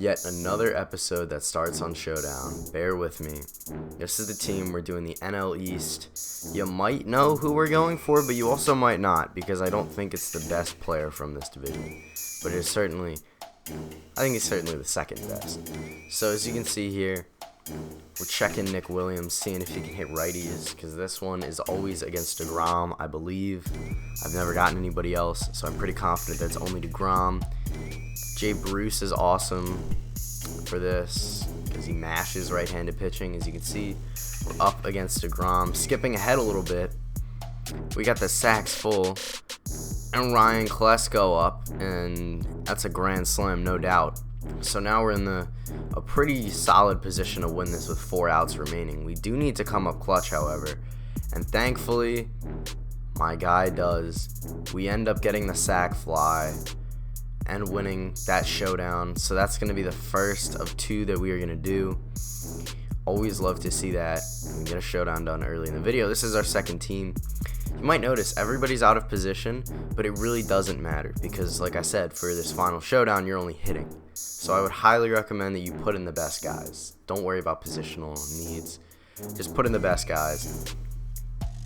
Yet another episode that starts on Showdown. Bear with me. This is the team. We're doing the NL East. You might know who we're going for, but you also might not, because I don't think it's the best player from this division. But it's certainly, I think it's certainly the second best. So as you can see here, we're checking Nick Williams, seeing if he can hit righties, because this one is always against DeGrom, I believe. I've never gotten anybody else, so I'm pretty confident that it's only DeGrom. Jay Bruce is awesome for this because he mashes right-handed pitching. As you can see, we're up against DeGrom. Skipping ahead a little bit, we got the sacks full, and Ryan Klesko up, and that's a grand slam, no doubt. So now we're in a pretty solid position to win this with 4 outs remaining. We do need to come up clutch, however, and thankfully, my guy does. We end up getting the sac fly and winning that showdown. So that's going to be the first of 2 that we are going to do. Always love to see that and get a showdown done early in the video. This is our second team. You might notice everybody's out of position, but it really doesn't matter because, like I said, for this final showdown, you're only hitting. So I would highly recommend that you put in the best guys. Don't worry about positional needs. Just put in the best guys.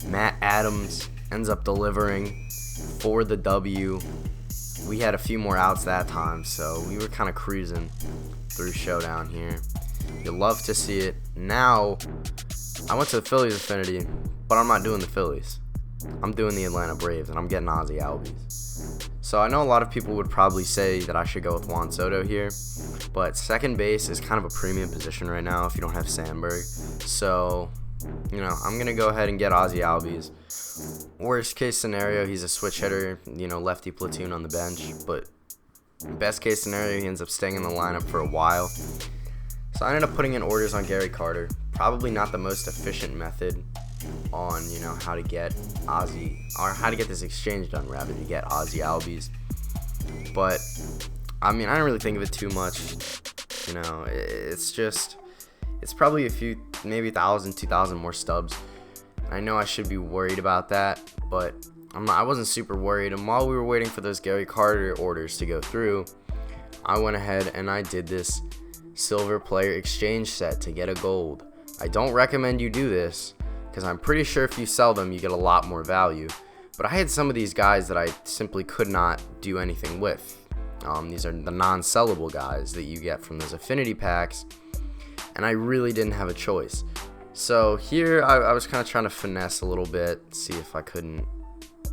Matt Adams ends up delivering for the W. We had a few more outs that time, so we were kind of cruising through showdown here. You'll love to see it. Now, I went to the Phillies affinity, but I'm not doing the Phillies. I'm doing the Atlanta Braves, and I'm getting Ozzie Albies. So I know a lot of people would probably say that I should go with Juan Soto here, but second base is kind of a premium position right now if you don't have Sandberg. So, I'm going to go ahead and get Ozzie Albies. Worst case scenario, he's a switch hitter, lefty platoon on the bench, but best case scenario, he ends up staying in the lineup for a while. So I ended up putting in orders on Gary Carter. Probably not the most efficient method on, how to get Ozzie, or how to get this exchange done, rather, to get Ozzie Albies. But, I don't really think of it too much. It's probably a few, maybe 1,000, 2,000 more stubs. I know I should be worried about that, but I wasn't super worried. And while we were waiting for those Gary Carter orders to go through, I went ahead and I did this silver player exchange set to get a gold. I don't recommend you do this because I'm pretty sure if you sell them, you get a lot more value. But I had some of these guys that I simply could not do anything with. These are the non-sellable guys that you get from those affinity packs, and I really didn't have a choice. So here I was kind of trying to finesse a little bit, see if I couldn't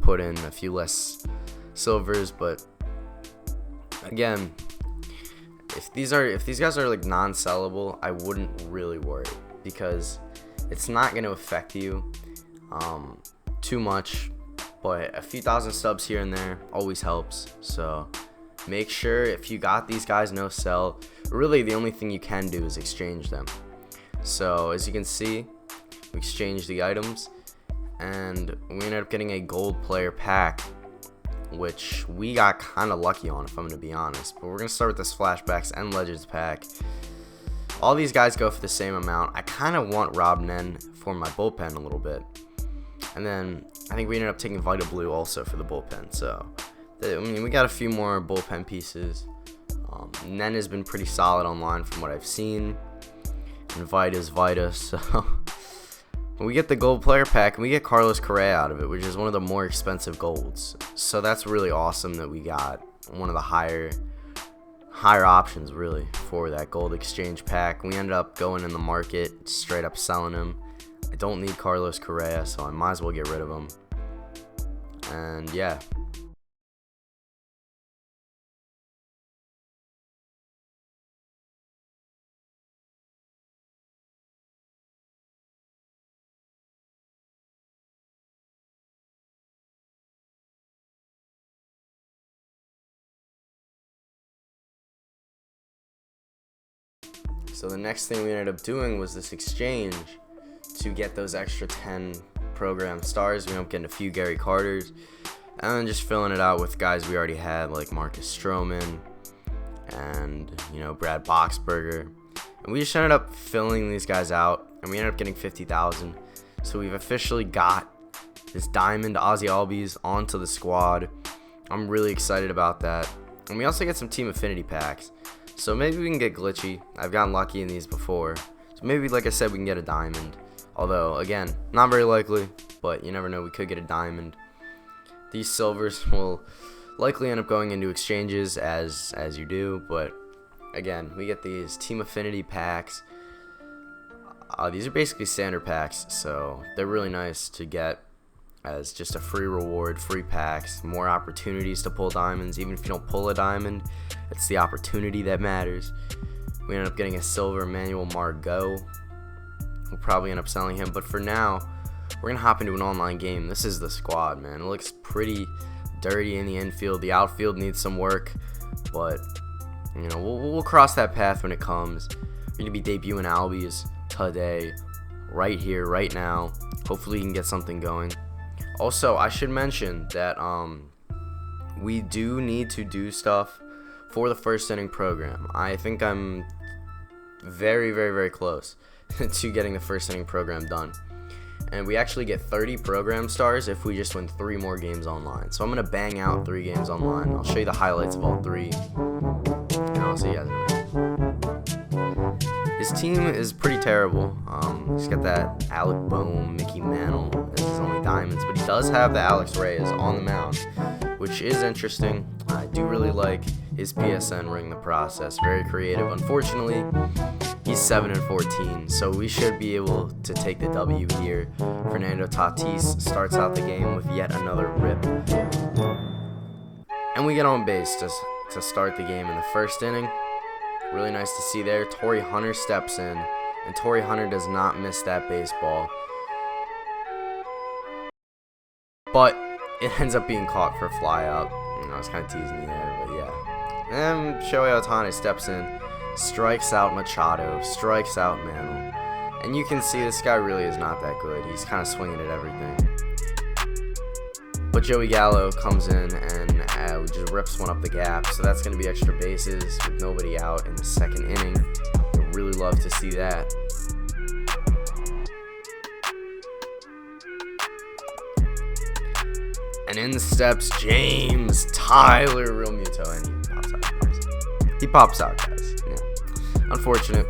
put in a few less silvers, but again, if these guys are like non-sellable, I wouldn't really worry because it's not going to affect you too much, but a few thousand subs here and there always helps. So make sure if you got these guys no sell, really the only thing you can do is exchange them. So as you can see, we exchanged the items and we ended up getting a gold player pack, which we got kind of lucky on, if I'm going to be honest. But we're going to start with this flashbacks and legends pack. All these guys go for the same amount. I kind of want Rob Nen for my bullpen a little bit. And then I think we ended up taking Vita Blue also for the bullpen. So, we got a few more bullpen pieces. Nen has been pretty solid online from what I've seen. And Vita's Vita, so we get the gold player pack and we get Carlos Correa out of it, which is one of the more expensive golds. So that's really awesome that we got one of the higher options really for that gold exchange pack. We ended up going in the market, straight up selling him. I don't need Carlos Correa, so I might as well get rid of him. And yeah. So the next thing we ended up doing was this exchange to get those extra 10 program stars. We ended up getting a few Gary Carters and then just filling it out with guys we already had like Marcus Stroman and Brad Boxberger. And we just ended up filling these guys out and we ended up getting 50,000. So we've officially got this diamond Ozzie Albies onto the squad. I'm really excited about that. And we also get some team affinity packs. So maybe we can get glitchy. I've gotten lucky in these before. So maybe, like I said, we can get a diamond. Although, again, not very likely, but you never know, we could get a diamond. These silvers will likely end up going into exchanges as you do, but again, we get these team affinity packs. These are basically standard packs, so they're really nice to get as just a free reward, free packs, more opportunities to pull diamonds. Even if you don't pull a diamond, it's the opportunity that matters. We end up getting a silver Manuel Margot. We'll probably end up selling him, but for now, we're going to hop into an online game. This is the squad, man. It looks pretty dirty in the infield. The outfield needs some work, but you know, we'll cross that path when it comes. We're going to be debuting Albies today, right here, right now. Hopefully you can get something going. Also, I should mention that we do need to do stuff for the first inning program. I think I'm very, very, very close to getting the first inning program done. And we actually get 30 program stars if we just win 3 more games online. So I'm going to bang out 3 games online. I'll show you the highlights of all 3. And I'll see you guys in a minute. His team is pretty terrible. He's got that Alec Bohm, Mickey Mantle as his only diamonds. But he does have the Alex Reyes on the mound, which is interesting. I do really like his PSN ring the process. Very creative. Unfortunately, he's 7-14, so we should be able to take the W here. Fernando Tatis starts out the game with yet another rip. And we get on base to start the game in the first inning. Really nice to see there. Torrey Hunter steps in, and Torrey Hunter does not miss that baseball. But it ends up being caught for a fly out. I was kind of teasing you there, but yeah. And Shohei Ohtani steps in, strikes out Machado, strikes out Mantle. And you can see this guy really is not that good. He's kind of swinging at everything. But Joey Gallo comes in and just rips one up the gap. So that's going to be extra bases with nobody out in the second inning. I'd really love to see that. And in steps James Tyler Realmuto, and he pops out, guys. Yeah. Unfortunate.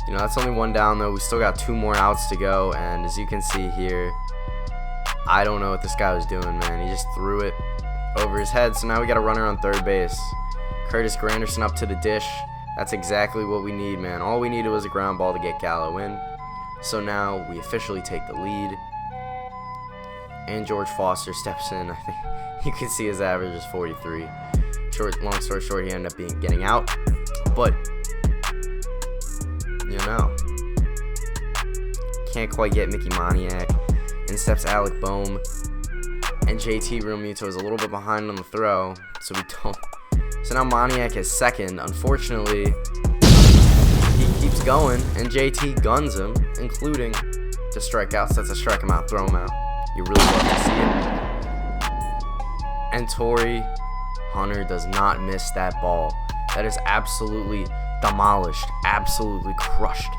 You know, that's only 1 down, though. We still got 2 more outs to go, and as you can see here, I don't know what this guy was doing, man. He just threw it over his head, so now we got a runner on third base. Curtis Granderson up to the dish. That's exactly what we need, man. All we needed was a ground ball to get Gallo in. So now we officially take the lead. And George Foster steps in. I think you can see his average is 43. Long story short, he ended up getting out. But, you know, can't quite get Mickey Moniak. In steps Alec Bohm. And JT Realmuto is a little bit behind on the throw. So we don't. So now Moniak is second. Unfortunately, he keeps going. And JT guns him, including the strikeouts. That's a strike him out, throw him out. You really love to see it. And Torrey Hunter does not miss that ball. That is absolutely demolished. Absolutely crushed.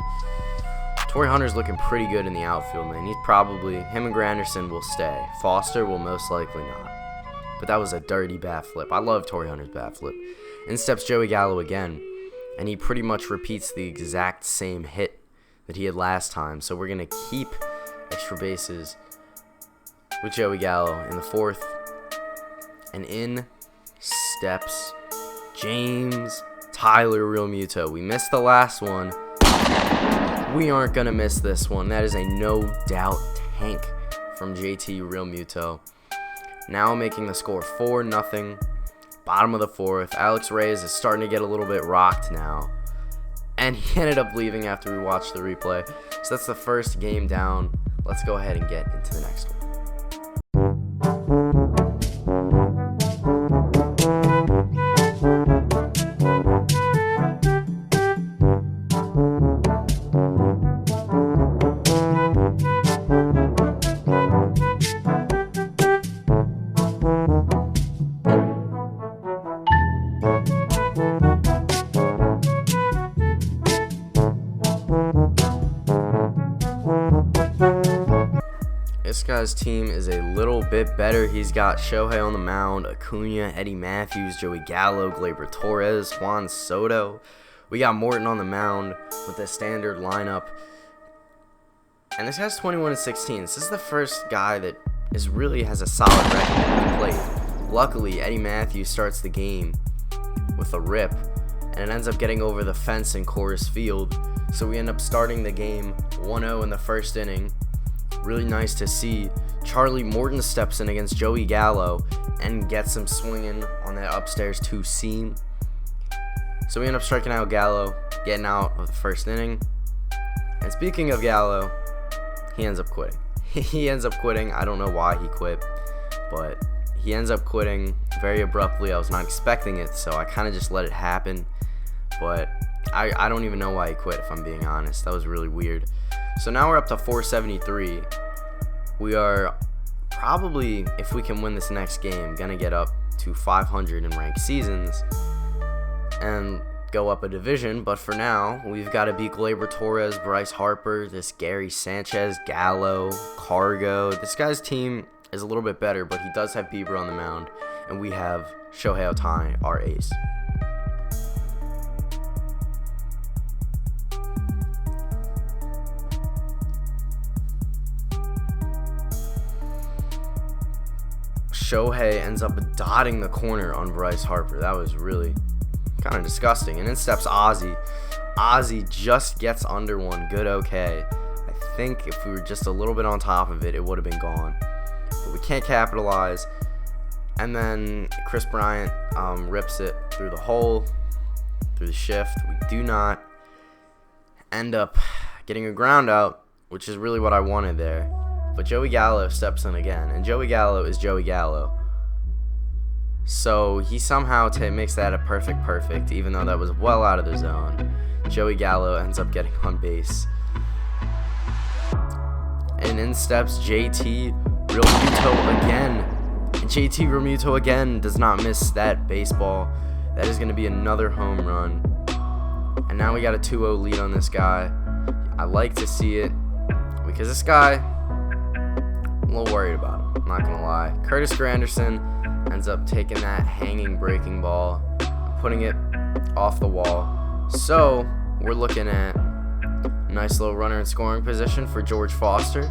Torrey Hunter's looking pretty good in the outfield, man. Him and Granderson will stay. Foster will most likely not. But that was a dirty bat flip. I love Torrey Hunter's bat flip. In steps Joey Gallo again. And he pretty much repeats the exact same hit that he had last time. So we're going to keep extra bases with Joey Gallo in the 4th. And in steps James Tyler Realmuto. We missed the last one. We aren't going to miss this one. That is a no-doubt tank from JT Realmuto. Now making the score 4-0. Bottom of the 4th. Alex Reyes is starting to get a little bit rocked now. And he ended up leaving after we watched the replay. So that's the first game down. Let's go ahead and get into the next one. This This guy's team is a little bit better. He's got Shohei on the mound, Acuna, Eddie Matthews, Joey Gallo, Gleyber Torres, Juan Soto. We got Morton on the mound with a standard lineup. And this guy's 21-16. This is the first guy that really has a solid record at the plate. Luckily, Eddie Matthews starts the game with a rip, and it ends up getting over the fence in Coors Field. So we end up starting the game 1-0 in the first inning. Really nice to see. Charlie Morton steps in against Joey Gallo and gets him swinging on that upstairs two seam. So we end up striking out Gallo, getting out of the first inning. And speaking of Gallo, he ends up quitting. I don't know why he quit, but he ends up quitting very abruptly. I was not expecting it, so I kind of just let it happen. But I don't even know why he quit, if I'm being honest. That was really weird. So now we're up to 473. We are probably, if we can win this next game, going to get up to 500 in ranked seasons and go up a division. But for now, we've got to beat Gleyber Torres, Bryce Harper, this Gary Sanchez, Gallo, Cargo. This guy's team is a little bit better, but he does have Bieber on the mound, and we have Shohei Ohtani, our ace. Shohei ends up dotting the corner on Bryce Harper. That was really kind of disgusting. And in steps Ozzy. Ozzy just gets under one. Good, okay. I think if we were just a little bit on top of it, it would have been gone. But we can't capitalize. And then Chris Bryant rips it through the hole, through the shift. We do not end up getting a ground out, which is really what I wanted there. But Joey Gallo steps in again, and Joey Gallo is Joey Gallo. So he somehow makes that a perfect, even though that was well out of the zone. Joey Gallo ends up getting on base. And in steps JT Realmuto again. And JT Realmuto again does not miss that baseball. That is going to be another home run. And now we got a 2-0 lead on this guy. I like to see it because this guy, I'm a little worried about him, I'm not gonna lie. Curtis Granderson ends up taking that hanging breaking ball, putting it off the wall. So we're looking at a nice little runner in scoring position for George Foster.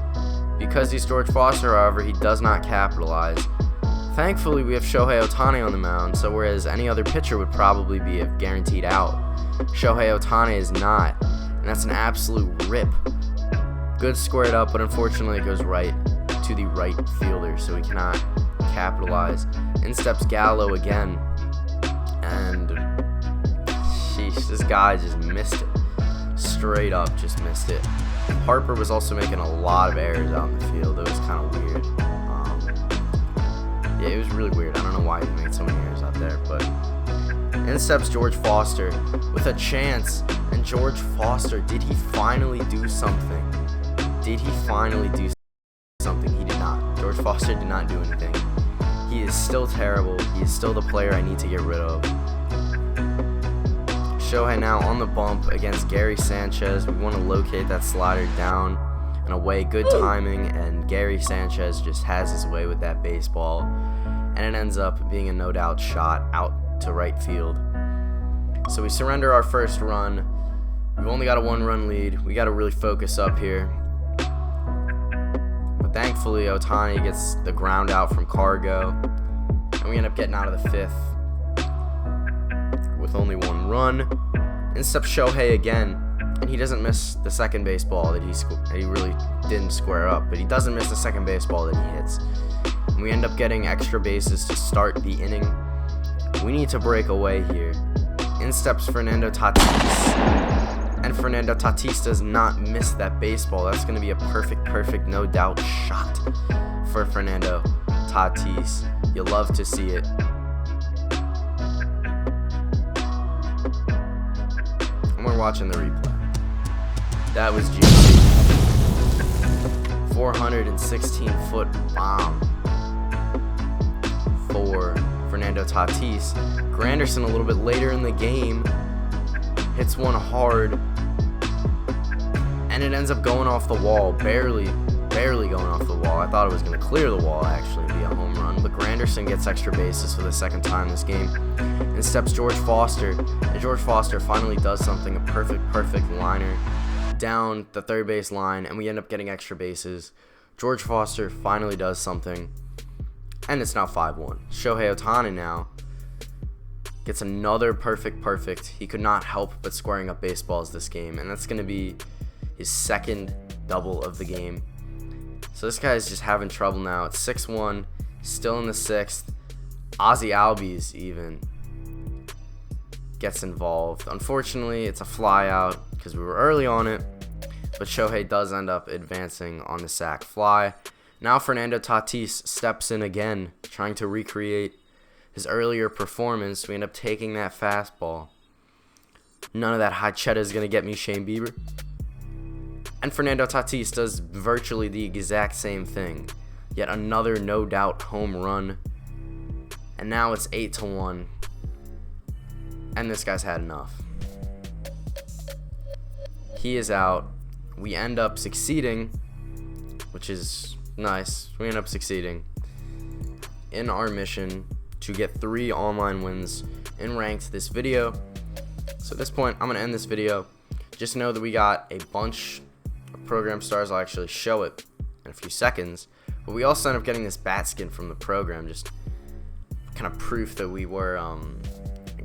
Because he's George Foster, however, he does not capitalize. Thankfully, we have Shohei Ohtani on the mound, so whereas any other pitcher would probably be a guaranteed out, Shohei Ohtani is not, and that's an absolute rip. Good squared up, but unfortunately it goes right to the right fielder, so we cannot capitalize. In steps Gallo again, and sheesh, this guy just missed it. Straight up just missed it. Harper was also making a lot of errors out in the field. It was kind of weird. Yeah, it was really weird. I don't know why he made so many errors out there, but in steps George Foster with a chance, and George Foster, did he finally do something? He did not. George Foster did not do anything. He is still terrible. He is still the player I need to get rid of. Shohei now on the bump against Gary Sanchez. We want to locate that slider down and away. Good timing, and Gary Sanchez just has his way with that baseball. And it ends up being a no-doubt shot out to right field. So we surrender our first run. We've only got a 1-run lead. We got to really focus up here. But thankfully, Ohtani gets the ground out from Cargo. And we end up getting out of the 5th with only 1 run. In steps Shohei again, and he doesn't miss the second base ball that he really didn't square up, but he doesn't miss the second base ball that he hits. And we end up getting extra bases to start the inning. We need to break away here. In steps Fernando Tatis, and Fernando Tatis does not miss that baseball. That's going to be a perfect, no doubt shot for Fernando Tatis. You love to see it. And we're watching the replay. That was juicy. 416-foot bomb for Fernando Tatis. Granderson a little bit later in the game hits one hard, and it ends up going off the wall, barely. barely going off the wall. I thought it was going to clear the wall, actually, and be a home run. But Granderson gets extra bases for the second time this game. And steps George Foster. And George Foster finally does something, a perfect liner down the third base line. And we end up getting extra bases. George Foster finally does something. And it's now 5-1. Shohei Ohtani now gets another perfect. He could not help but squaring up baseballs this game. And that's going to be his second double of the game. So this guy's just having trouble now. It's 6-1, still in the sixth. Ozzy Albies even gets involved. Unfortunately, it's a fly out because we were early on it, but Shohei does end up advancing on the sac fly. Now Fernando Tatis steps in again, trying to recreate his earlier performance. We end up taking that fastball. None of that high cheddar is going to get me Shane Bieber. And Fernando Tatis does virtually the exact same thing. Yet another no doubt home run. And now it's 8-1. And this guy's had enough. He is out. We end up succeeding, which is nice. We end up succeeding in our mission to get 3 online wins in ranked this video. So at this point, I'm going to end this video. Just know that we got a bunch of program stars. I'll actually show it in a few seconds. But we also end up getting this bat skin from the program. Just kind of proof that we were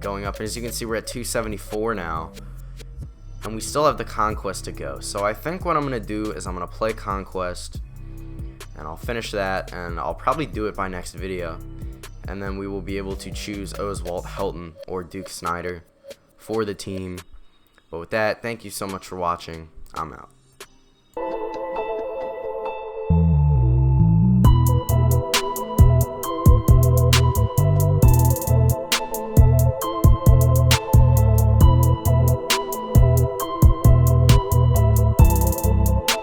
going up. And as you can see, we're at 274 now. And we still have the Conquest to go. So I think what I'm going to do is I'm going to play Conquest. And I'll finish that. And I'll probably do it by next video. And then we will be able to choose Oswalt Helton or Duke Snyder for the team. But with that, thank you so much for watching. I'm out.